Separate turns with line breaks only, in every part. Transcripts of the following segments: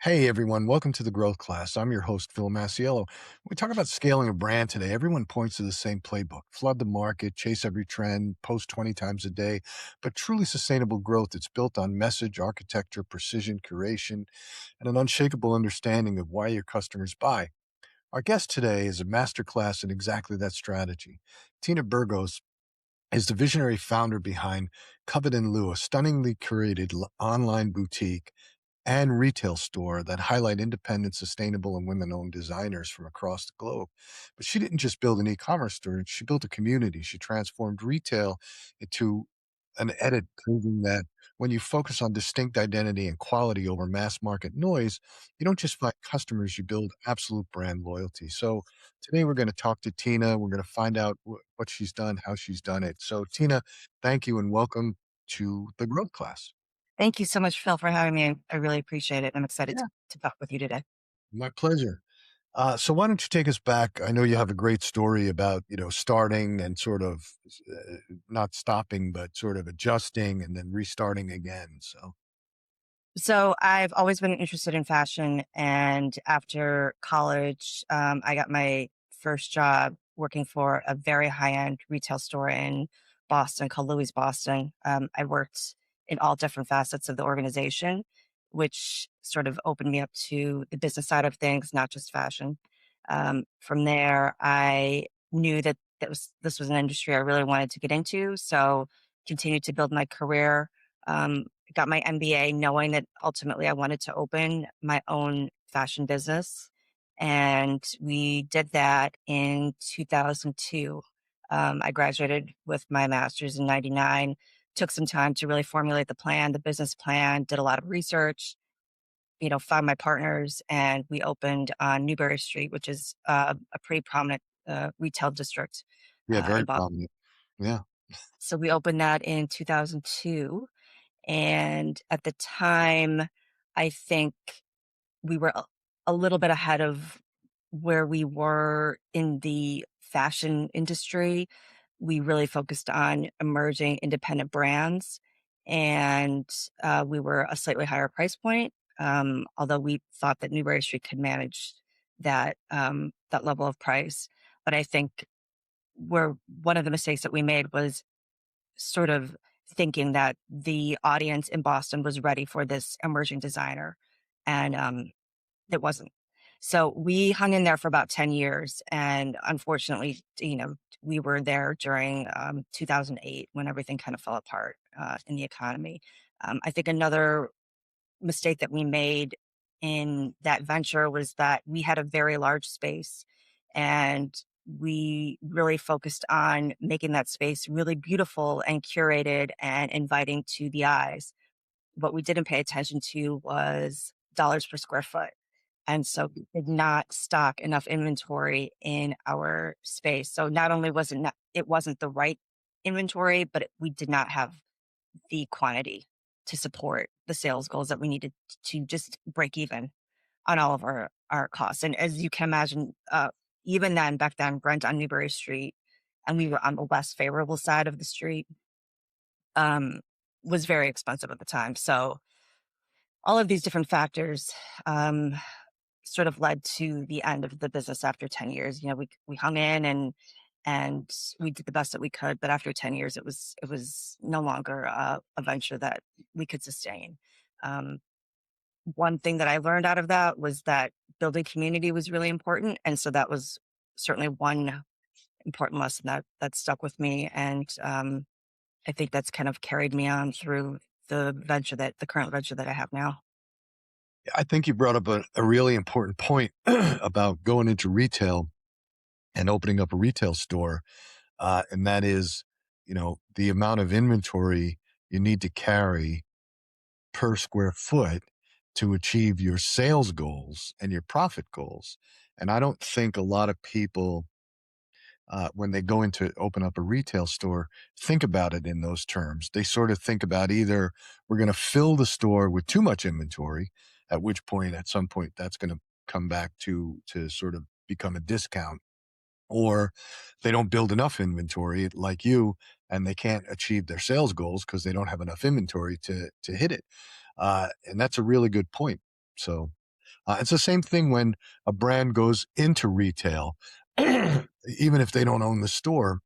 Hey everyone, welcome to the growth class. I'm your host, Phil Masiello. We talk about scaling a brand today. Everyone points to the same playbook: flood the market, chase every trend, post 20 times a day. But truly sustainable growth, it's built on message, architecture, precision, curation, and an unshakable understanding of why your customers buy. Our guest today is a masterclass in exactly that strategy. Tina Burgos is the visionary founder behind Covet Lou, a stunningly curated online boutique and retail store that highlight independent, sustainable, and women-owned designers from across the globe. But she didn't just build an e-commerce store, she built a community. She transformed retail into an edit, proving that when you focus on distinct identity and quality over mass market noise, you don't just find customers, you build absolute brand loyalty. So today we're going to talk to Tina. We're going to find out what she's done, how she's done it. So Tina, thank you and welcome to the growth class.
Thank you so much, Phil, for having me. I really appreciate it. I'm excited
Yeah,
to talk with you today.
my pleasure. So why don't you take us back? I know you have a great story about, starting and sort of not stopping, but sort of adjusting and then restarting again. So
So I've always been interested in fashion, and after college, I got my first job working for a very high-end retail store in Boston called Louis Boston. I worked in all different facets of the organization, which sort of opened me up to the business side of things, not just fashion. From there, I knew that this was an industry I really wanted to get into, so continued to build my career. Got my MBA knowing that ultimately I wanted to open my own fashion business. And we did that in 2002. I graduated with my master's in 99, took some time to really formulate the plan, the business plan, did a lot of research, found my partners, and we opened on Newbury Street, which is a pretty prominent retail district
yeah,
in
very
Boston.
prominent. Yeah.
So we opened that in 2002. And at the time, I think we were a little bit ahead of where we were in the fashion industry. We really focused on emerging independent brands, and we were a slightly higher price point. Although we thought that Newbury Street could manage that level of price, but I think where one of the mistakes that we made was sort of thinking that the audience in Boston was ready for this emerging designer, and it wasn't. So we hung in there for about 10 years, and unfortunately, we were there during 2008 when everything kind of fell apart in the economy. I think another mistake that we made in that venture was that we had a very large space, and we really focused on making that space really beautiful and curated and inviting to the eyes. What we didn't pay attention to was dollars per square foot. And so we did not stock enough inventory in our space. So not only was it wasn't the right inventory, but we did not have the quantity to support the sales goals that we needed to just break even on all of our costs. And as you can imagine, even then, back then, rent on Newbury Street, and we were on the less favorable side of the street, um, was very expensive at the time. So all of these different factors sort of led to the end of the business after 10 years. We hung in and we did the best that we could, but after 10 years, it was no longer a venture that we could sustain. Um, One thing that I learned out of that was that building community was really important, and so that was certainly one important lesson that stuck with me, and I think that's kind of carried me on through the current venture that I have now.
I think you brought up a really important point about going into retail and opening up a retail store. And that is, the amount of inventory you need to carry per square foot to achieve your sales goals and your profit goals. And I don't think a lot of people, when they go into open up a retail store, think about it in those terms. They sort of think about either we're going to fill the store with too much inventory, at which point, at some point, that's going to come back to sort of become a discount, or they don't build enough inventory like you, and they can't achieve their sales goals because they don't have enough inventory to hit it. And that's a really good point. So. It's the same thing when a brand goes into retail, even if they don't own the store.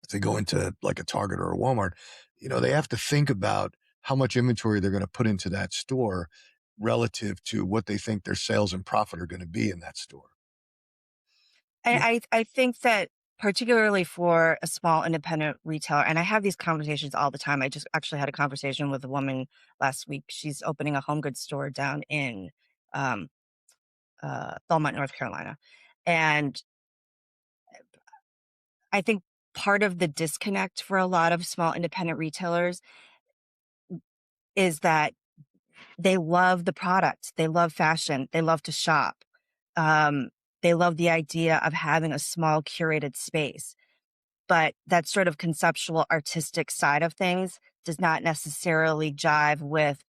If they go into like a Target or a Walmart, they have to think about how much inventory they're going to put into that store relative to what they think their sales and profit are going to be in that store. Yeah.
I think that particularly for a small independent retailer, and I have these conversations all the time. I just actually had a conversation with a woman last week. She's opening a home goods store down in um, Belmont, North Carolina. And I think part of the disconnect for a lot of small independent retailers is that they love the product, they love fashion, they love to shop. Um, they love the idea of having a small curated space. But that sort of conceptual artistic side of things does not necessarily jive with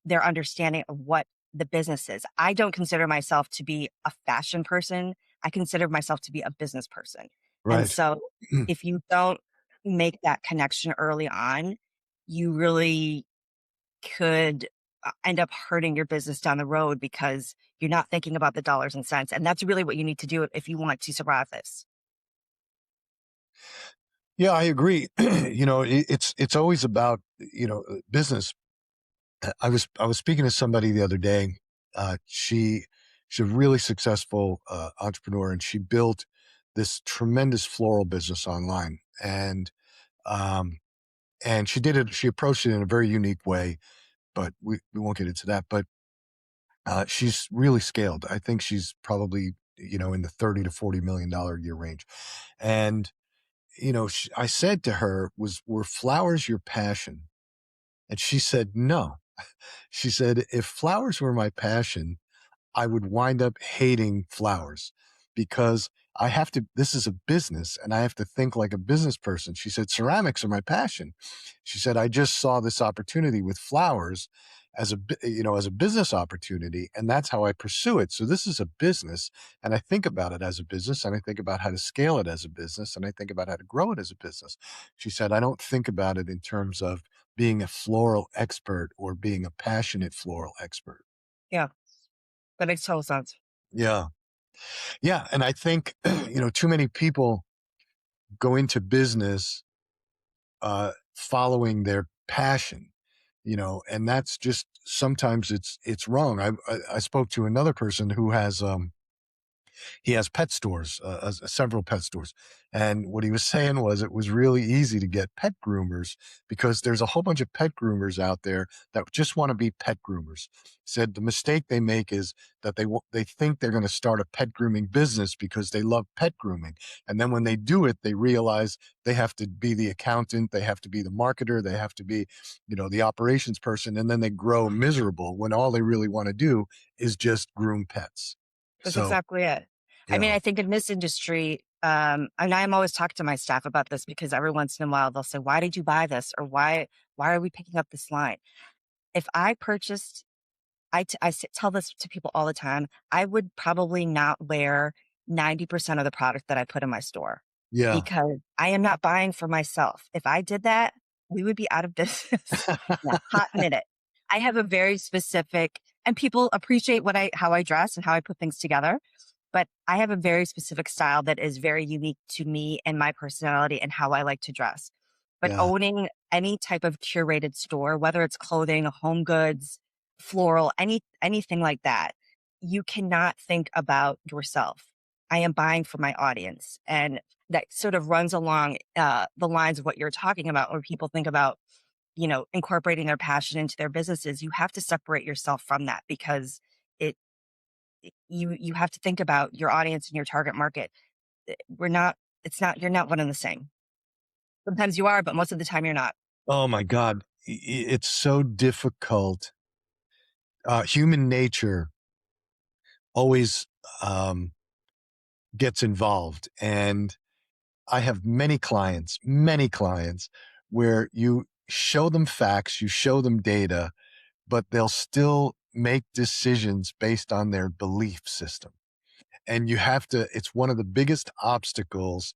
their understanding of what the business is. I don't consider myself to be a fashion person. I consider myself to be a business person. And
Right.
so if you don't make that connection early on, you really could end up hurting your business down the road because you're not thinking about the dollars and cents. And that's really what you need to do if you want to survive this.
Yeah, I agree. It's always about business. I was speaking to somebody the other day. She's a really successful entrepreneur, and she built this tremendous floral business online. Um, and she did it. She approached it in a very unique way, but we won't get into that. But she's really scaled. I think she's probably in the 30 to $40 million a year range. And I said to her, "Were flowers your passion?" And she said, "No." She said, "If flowers were my passion, I would wind up hating flowers because this is a business and I have to think like a business person." She said, "Ceramics are my passion." She said, "I just saw this opportunity with flowers as a business opportunity. And that's how I pursue it. So this is a business and I think about it as a business and I think about how to scale it as a business and I think about how to grow it as a business." She said, "I don't think about it in terms of being a floral expert or being a passionate floral expert."
Yeah, that makes total sense.
Yeah. Yeah, and I think, too many people go into business, following their passion, and that's just sometimes it's wrong. I spoke to another person who he has pet stores, several pet stores. And what he was saying was it was really easy to get pet groomers because there's a whole bunch of pet groomers out there that just want to be pet groomers. Said the mistake they make is that they think they're going to start a pet grooming business because they love pet grooming. And then when they do it, they realize they have to be the accountant, they have to be the marketer, they have to be, the operations person. And then they grow miserable when all they really want to do is just groom pets.
That's
So,
exactly it. I mean,
yeah.
I think in this industry, and I'm always talking to my staff about this because every once in a while they'll say, "Why did you buy this?" or "Why are we picking up this line?" If I purchased, tell this to people all the time. I would probably not wear 90% of the product that I put in my store
Yeah.
because I am not buying for myself. If I did that, we would be out of business in a hot minute. I have a very specific, and people appreciate how I dress and how I put things together. But I have a very specific style that is very unique to me and my personality and how I like to dress. But
Yeah.
owning any type of curated store, whether it's clothing, home goods, floral, anything like that, you cannot think about yourself. I am buying for my audience. And that sort of runs along the lines of what you're talking about, where people think about, incorporating their passion into their businesses. You have to separate yourself from that because it you have to think about your audience and your target market. We're not it's not you're not one and the same. Sometimes you are, but most of the time you're not.
Oh my God. It's so difficult. Human nature always um, gets involved. And I have many clients where you show them facts, you show them data, but they'll still make decisions based on their belief system. And it's one of the biggest obstacles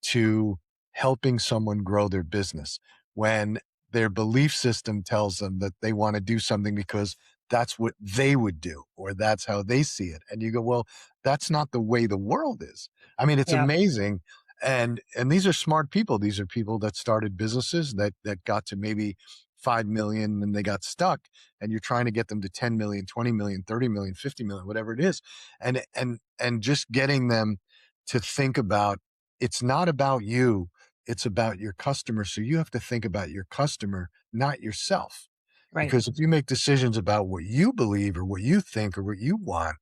to helping someone grow their business when their belief system tells them that they want to do something because that's what they would do, or that's how they see it. And you go, well, that's not the way the world is. I mean, it's
Yeah,
amazing. And these are smart people. These are people that started businesses that got to maybe 5 million and they got stuck. And you're trying to get them to 10 million, 20 million, 30 million, 50 million, whatever it is. And just getting them to think about, it's not about you, it's about your customer. So you have to think about your customer, not yourself.
right.
Because if you make decisions about what you believe or what you think or what you want,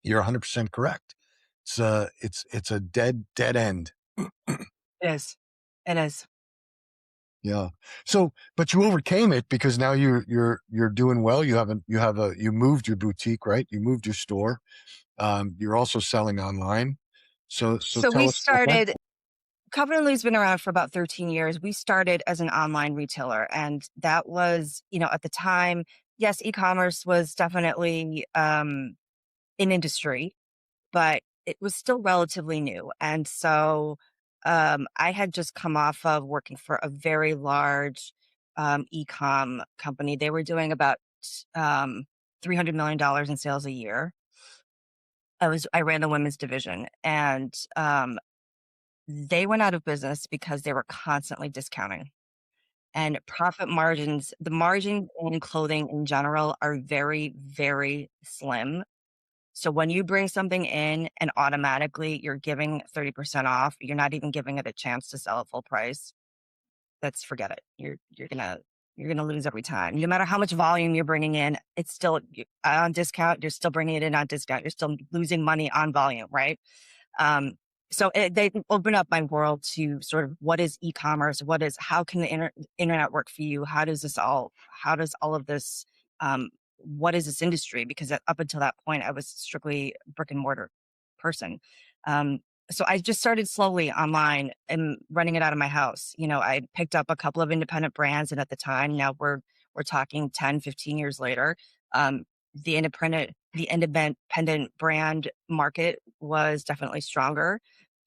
you're 100% correct. It's a dead end.
It is. It is.
Yeah. So, but you overcame it because now you're doing well. You moved your boutique, right? You moved your store. You're also selling online. So
So we
tell us about that.
started Covet Lou's been around for about 13 years. We started as an online retailer, and that was, at the time, yes, e-commerce was definitely an industry, but it was still relatively new. And so I had just come off of working for a very large e-com company. They were doing about um, $300 million in sales a year. I ran the women's division, and they went out of business because they were constantly discounting. And profit margins, the margins in clothing in general are very, very slim. So when you bring something in and automatically you're giving 30% off, you're not even giving it a chance to sell at full price. Let's forget it. You're gonna lose every time. No matter how much volume you're bringing in, it's still on discount. You're still bringing it in on discount. You're still losing money on volume, right? Um, they open up my world to sort of what is e-commerce, how can the internet work for you? How does all of this, what is this industry? Because up until that point, I was strictly brick and mortar person. Um, so I just started slowly online and running it out of my house. I picked up a couple of independent brands. And at the time, now we're talking 10, 15 years later. Um, the independent brand market was definitely stronger.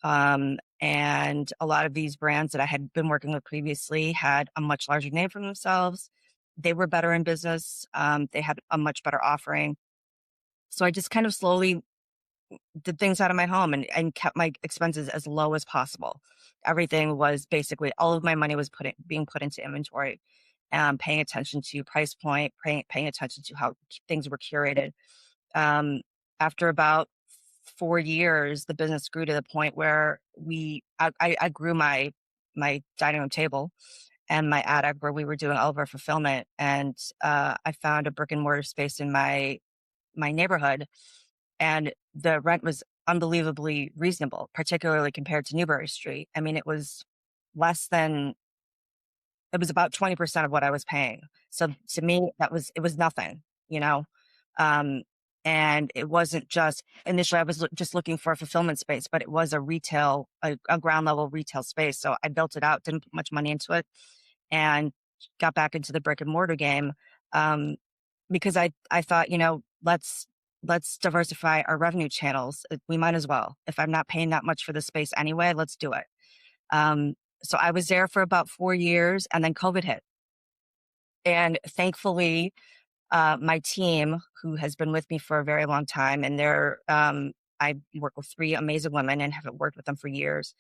And a lot of these brands that I had been working with previously had a much larger name for themselves. They were better in business. They had a much better offering. So I just kind of slowly did things out of my home and kept my expenses as low as possible. Everything was basically all of my money was being put into inventory, paying attention to price point, paying attention to how things were curated. Um, After about 4 years, the business grew to the point where I grew my dining room table and my attic where we were doing all of our fulfillment. And I found a brick and mortar space in my neighborhood, and the rent was unbelievably reasonable, particularly compared to Newbury Street. I mean, less than it was about 20% of what I was paying. So to me, it was nothing, you know? Um, and it wasn't just initially I was just looking for a fulfillment space, but it was a ground level retail space. So I built it out, didn't put much money into it, and got back into the brick and mortar game. Um, because I thought, let's diversify our revenue channels. We might as well. If I'm not paying that much for the space anyway, let's do it. Um, so I was there for about 4 years, and then COVID hit. And thankfully, my team, who has been with me for a very long time, and I work with three amazing women and have worked with them for years.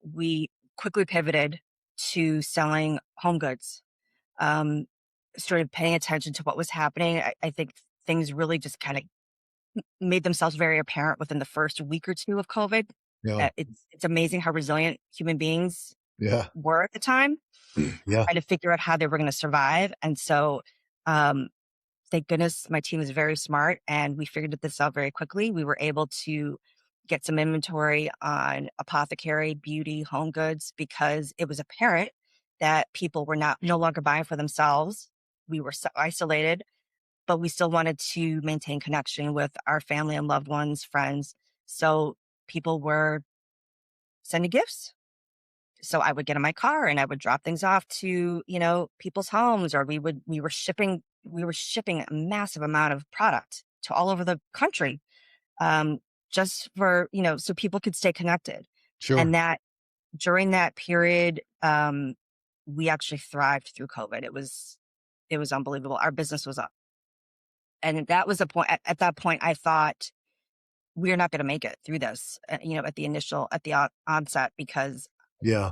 We quickly pivoted to selling home goods. Um, Started paying attention to what was happening. I think things really just kind of made themselves very apparent within the first week or two of COVID.
Yeah.
It's amazing how resilient human beings
Yeah.
were at the time,
Yeah.
trying to figure out how they were going to survive. And so, um, thank goodness my team is very smart and we figured this out very quickly. We were able to get some inventory on apothecary, beauty, home goods because it was apparent that people were no longer buying for themselves. We were so isolated, but we still wanted to maintain connection with our family and loved ones, friends. So people were sending gifts. So I would get in my car and I would drop things off to, people's homes, or we were shipping a massive amount of product to all over the country. Just for, so people could stay connected.
Sure.
And that during that period, we actually thrived through COVID. It was unbelievable. Our business was up. And that was a point at that point, I thought, "We're not gonna make it through this," at the onset because
Yeah.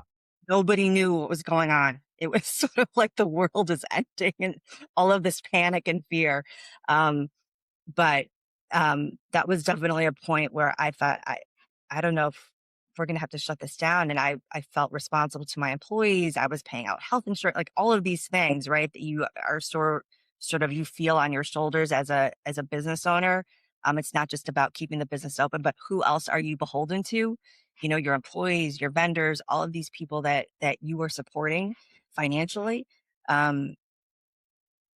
nobody knew what was going on. It was sort of like the world is ending and all of this panic and fear. Um, but, that was definitely a point where I thought, I don't know if we're gonna have to shut this down, and I felt responsible to my employees. I was paying out health insurance, like, all of these things, right, that you are sort of you feel on your shoulders as a business owner. It's not just about keeping the business open, but who else are you beholden to? Your employees, your vendors, all of these people that you are supporting financially. Um,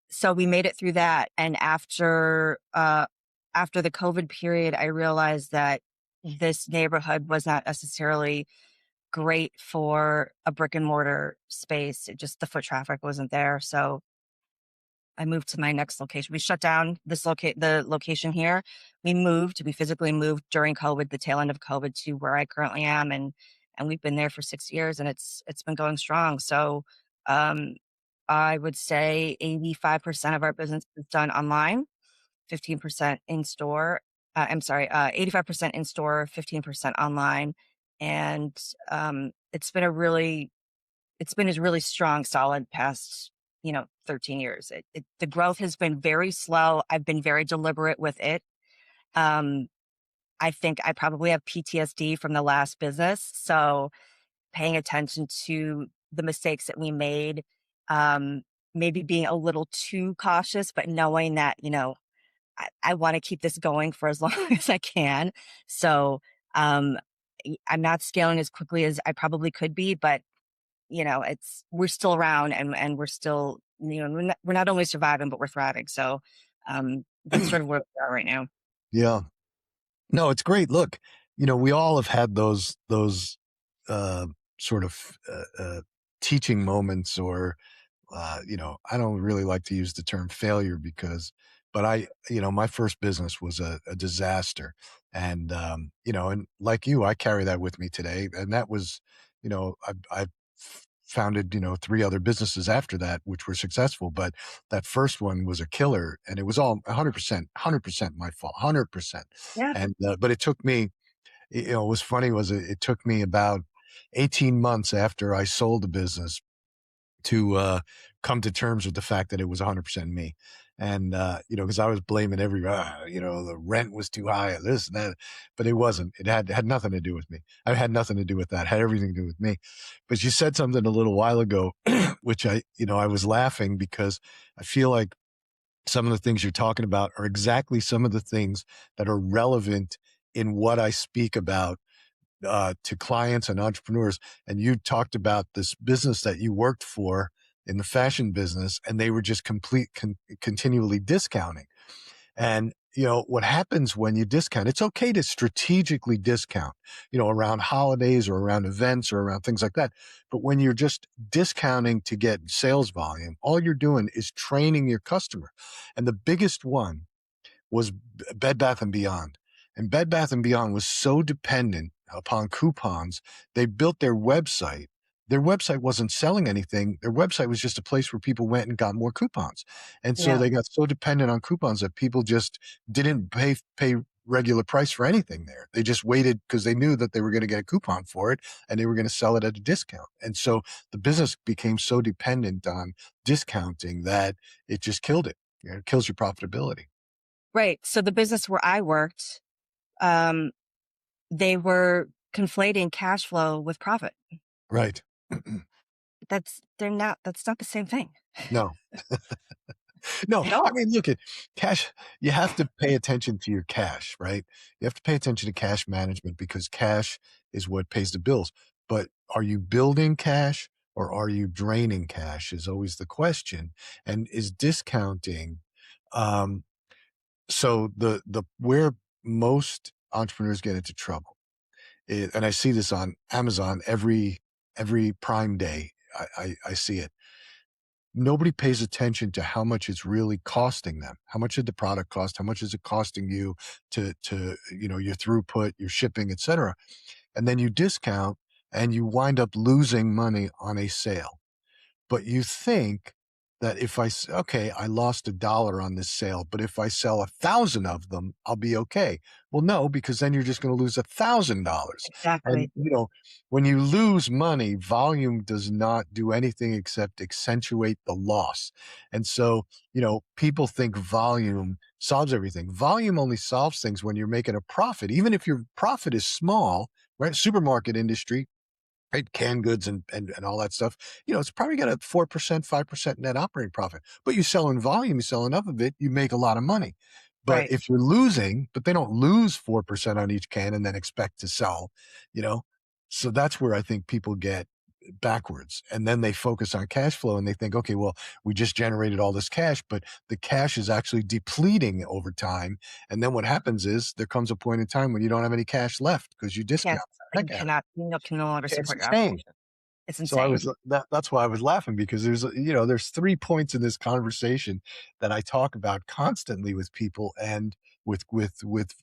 so we made it through that, and after the COVID period, I realized that this neighborhood was not necessarily great for a brick and mortar space. It just the foot traffic wasn't there, so I moved to my next location. We shut down the location here. We physically moved during COVID, the tail end of COVID, to where I currently am, and we've been there for 6 years, and it's been going strong. So, um, I would say 85% of our business is done online, 15% in store. I'm sorry, 85% in store, 15% online, and, it's been a really strong, solid past, 13 years. The growth has been very slow. I've been very deliberate with it. Um, I think I probably have PTSD from the last business. So paying attention to the mistakes that we made, um, maybe being a little too cautious, but knowing that, I want to keep this going for as long as I can. So, um, I'm not scaling as quickly as I probably could be, but we're still around and we're still, we're not only surviving, but we're thriving. So, that's sort of where we are right now.
Yeah. No, it's great. Look, we all have had those uh, sort of teaching moments, or I don't really like to use the term failure but my first business was a disaster. And, and like you, I carry that with me today. And that was, I founded, three other businesses after that, which were successful. But that first one was a killer, and it was all 100% my fault, 100%.
Yeah.
And, but it took me, what was funny was it took me about 18 months after I sold the business to come to terms with the fact that it was 100% me. And, because I was blaming the rent was too high, or this and that, but it wasn't. It had nothing to do with me. I had nothing to do with that. It had everything to do with me. But you said something a little while ago, which I was laughing because I feel like some of the things you're talking about are exactly some of the things that are relevant in what I speak about to clients and entrepreneurs. And you talked about this business that you worked for in the fashion business, and they were just continually discounting. And, what happens when you discount, it's okay to strategically discount, around holidays or around events or around things like that. But when you're just discounting to get sales volume, all you're doing is training your customer. And the biggest one was Bed Bath and Beyond. And Bed Bath and Beyond was so dependent upon coupons. They built their website. Their website wasn't selling anything. Their website was just a place where people went and got more coupons. And so
Yeah.
they got so dependent on coupons that people just didn't pay regular price for anything there. They just waited because they knew that they were going to get a coupon for it and they were going to sell it at a discount. And so the business became so dependent on discounting that it just killed it. It kills your profitability.
Right. So the business where I worked, um, they were conflating cash flow with profit.
Right.
That's not the same thing
No, no.
at
I
all.
mean, look at cash. You have to pay attention to your cash, right? You have to pay attention to cash management because cash is what pays the bills. But are you building cash or are you draining cash is always the question. And is discounting, um, so the where most entrepreneurs get into trouble, and I see this on Amazon every Prime Day. I see it. Nobody pays attention to how much it's really costing them. How much did the product cost? How much is it costing you to your throughput, your shipping, et cetera? And then you discount and you wind up losing money on a sale. But you think that if okay, I lost $1 on this sale, but if I sell 1,000 of them, I'll be okay. Well, no, because then you're just going to lose $1,000. And,
Exactly.
when you lose money, volume does not do anything except accentuate the loss. And so, people think volume solves everything. Volume only solves things when you're making a profit, even if your profit is small, right? Supermarket industry, right? Canned goods and all that stuff. It's probably got a 4%, 5% net operating profit. But you sell in volume, you sell enough of it, you make a lot of money. But
Right.
if you're losing, but they don't lose 4% on each can and then expect to sell, you know. So that's where I think people get backwards. And then they focus on cash flow and they think, okay, well, we just generated all this cash, but the cash is actually depleting over time. And then what happens is there comes a point in time when you don't have any cash left because you
You can't
discount the
you
heck out of it.
cannot you can no longer
Can't
support your
sustain.
operation. It's
So I
insane.
was that's why I was laughing because there's 3 points in this conversation that I talk about constantly with people and with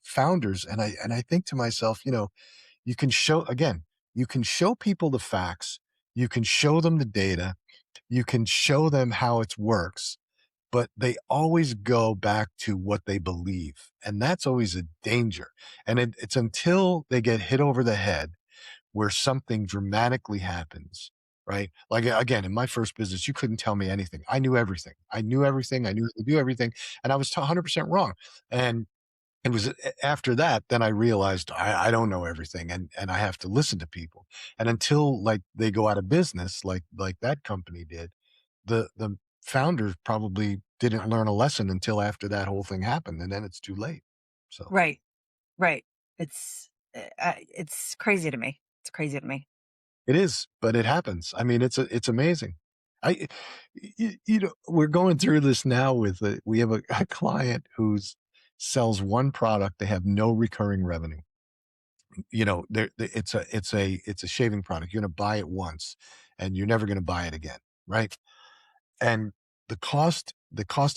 founders, and I think to myself, you can show again, you can show people the facts, you can show them the data, you can show them how it works, but they always go back to what they believe, and that's always a danger, and it's until they get hit over the head where something dramatically happens, right? Like again, in my first business, you couldn't tell me anything. I knew everything. I knew everything. I knew how to do everything, and I was 100% wrong. And it was after that, then I realized I don't know everything, and I have to listen to people. And until like they go out of business, like that company did, the founders probably didn't learn a lesson until after that whole thing happened, and then it's too late. So.
Right. Right. It's crazy to me. It's crazy to me.
It is, but it happens. I mean, it's amazing. I we're going through this now with we have a client who's sells one product. They have no recurring revenue. It's a shaving product. You're going to buy it once, and you're never going to buy it again, right? And the cost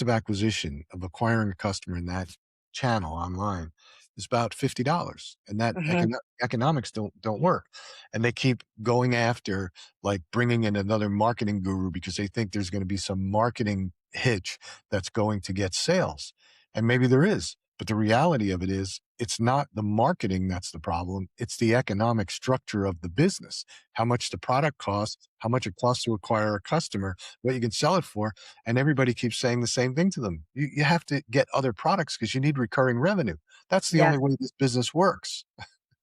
of acquisition of acquiring a customer in that channel online is about $50, and that
Mhm.
economics don't work. And they keep going after, like, bringing in another marketing guru because they think there's gonna be some marketing hitch that's going to get sales, and maybe there is, but the reality of it is, it's not the marketing that's the problem, it's the economic structure of the business. How much the product costs, how much it costs to acquire a customer, what you can sell it for, and everybody keeps saying the same thing to them. You have to get other products because you need recurring revenue. That's the
Yes.
only way this business works.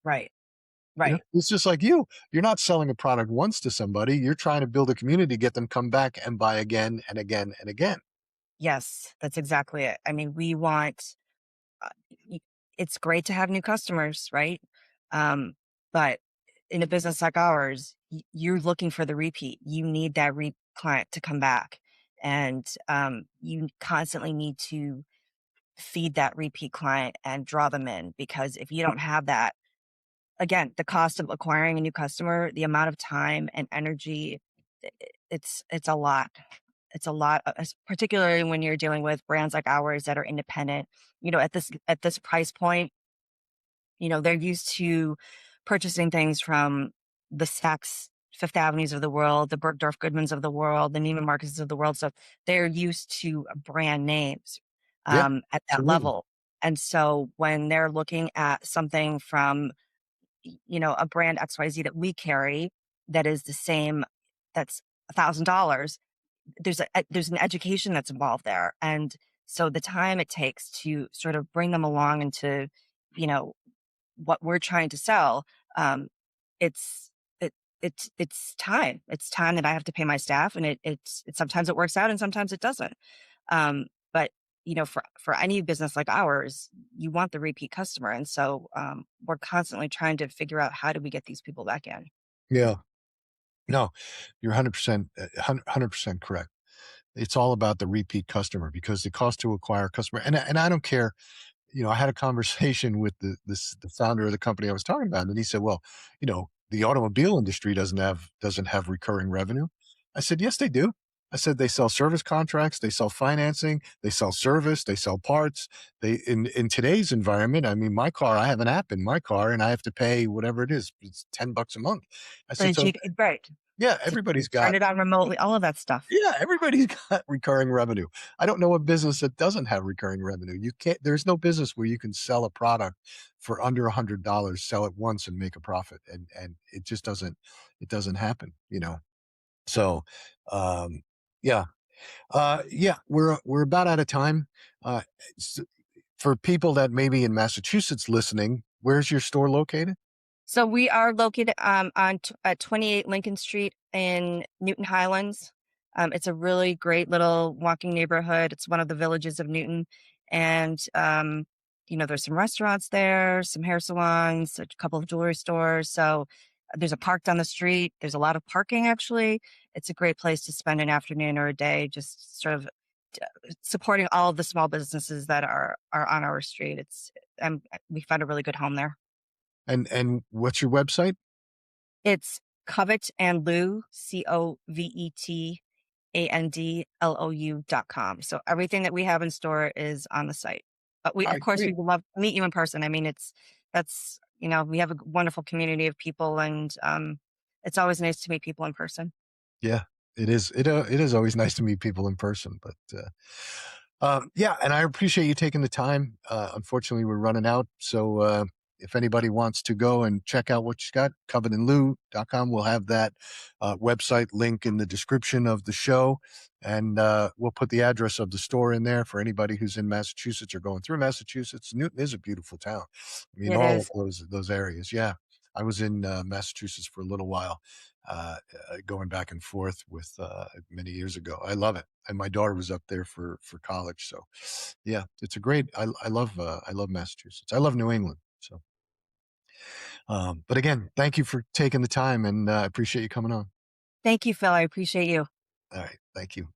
Right. Right.
It's just like you. You're not selling a product once to somebody. You're trying to build a community, get them come back and buy again and again and again.
Yes, that's exactly it. I mean, we want uh, y it's great to have new customers, right? Um, but in a business like ours, you're looking for the repeat. You need that client to come back, and you constantly need to feed that repeat client and draw them in because if you don't have that, again, the cost of acquiring a new customer, the amount of time and energy, it's a lot. It's a lot, particularly when you're dealing with brands like ours that are independent. At this price point, they're used to purchasing things from the Saks Fifth Avenues of the world, the Bergdorf Goodmans of the world, the Neiman Marcus of the world. So they're used to brand names
Yeah,
at that
absolutely.
level. And so when they're looking at something from a brand XYZ that we carry that is the same, that's $1,000, there's an education that's involved there. And so the time it takes to sort of bring them along into, you know, what we're trying to sell, it's it's time. It's time that I have to pay my staff, and sometimes it works out and sometimes it doesn't. But for any business like ours, you want the repeat customer, and so we're constantly trying to figure out how do we get these people back in.
Yeah. No, you're 100%, 100% correct. It's all about the repeat customer because the cost to acquire a customer, and I don't care. I had a conversation with the founder of the company I was talking about, and he said, "Well, the automobile industry doesn't have recurring revenue." I said, "Yes, they do." I said, "They sell service contracts, they sell financing, they sell service, they sell parts. They in today's environment, I mean, my car, I have an app in my car, and I have to pay whatever it is, it's $10 a month." I said,
But
"So
right.
Yeah,
to
everybody's
turn
got
it on remotely, all of that stuff.
yeah, everybody's got recurring revenue. I don't know a business that doesn't have recurring revenue. You can't there's no business where you can sell a product for under $100, sell it once and make a profit. And it just doesn't happen, you know. So um yeah. Yeah, we're about out of time. Uh s- for people that may be in Massachusetts listening, where's your store located?
So we are located at 28 Lincoln Street in Newton Highlands. It's a really great little walking neighborhood. It's one of the villages of Newton, and there's some restaurants there, some hair salons, a couple of jewelry stores. So there's a park down the street. There's a lot of parking actually. It's a great place to spend an afternoon or a day, just sort of supporting all of the small businesses that are on our street. We found a really good home there.
And what's your website?
It's Covet and Lou, COVETANDLOU.com. So everything that we have in store is on the site. But
All
of
right,
course, we
great.
would love to meet you in person. I mean, we have a wonderful community of people, and it's always nice to meet people in person.
Yeah, it is. It is always nice to meet people in person, but yeah, and I appreciate you taking the time. Unfortunately, we're running out, so if anybody wants to go and check out what you got, covetandlou.com. We'll have that website link in the description of the show, and we'll put the address of the store in there for anybody who's in Massachusetts or going through Massachusetts. Newton is a beautiful town. I mean,
It
all of
is.
those areas. Yeah, I was in Massachusetts for a little while going back and forth with many years ago. I love it, and my daughter was up there for college. So, yeah, it's a great. I love Massachusetts. I love New England. So, but again, thank you for taking the time, and I appreciate you coming on.
Thank you, Phil. I appreciate you.
All right, thank you.